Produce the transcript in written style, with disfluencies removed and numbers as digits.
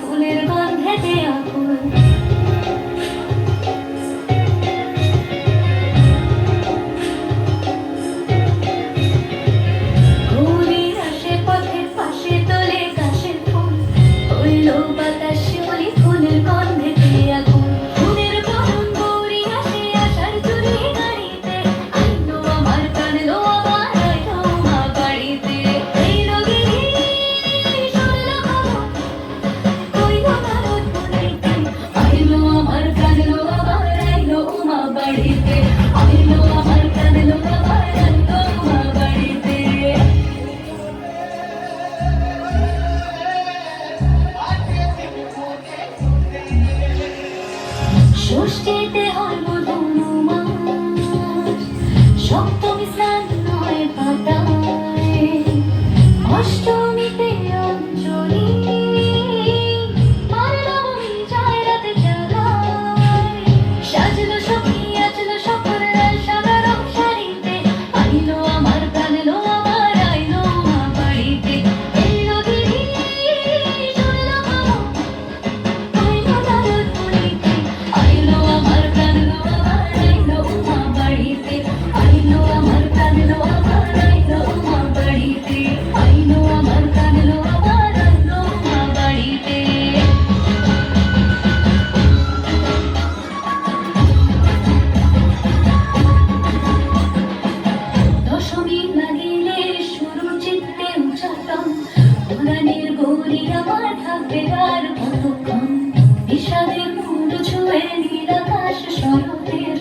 ফুলের গন্ধেতে আকুল ঘুরির আসে পথের পাশে তোলে কাশের ফুল হইল বাতাস শিউলি ফুলের গন্ধেতে আকুল ফুলের বরণ গৌরী আসে আসার চুরি গাড়িতে আইলো আমার কানলো আমার আইলো মা বাড়িতে এইলো গিরি শুনলো কইলো ভারত বলাইতে আইলো আমার কানলো আমার আইলো মা বাড়িতে আইলো আমার কানলো আমার আইলো মা বাড়িতে ষষ্ঠীতে হয় মধুমাস সপ্তমী স্নান হয় পাতায় অষ্টমীতে অঞ্জলি মার নবমী যায় রাতে জাগায় সাজলো সখী আজলো সকল লাল সাদা রং শাড়িতে আইলো আমার কানলো আমার আইলো মা বাড়িতে এলো গিরি শুনলো আইলো নারদ মুনিতে আইলো আমার কানলো আমার আইলো মা বাড়িতে আইলো আমার কানলো আমার আইলো মা বাড়িতে আইলো আমার কানলো আমার আইলো মা বাড়িতে দশমী লাগিলে শুরু চিত্তে উচ্চাটন পুরাণের গৌরী আমার থাকবে আর কতক্ষণ বিষাদের মুন্ড ছুঁয়ে নীল আকাশ শরতের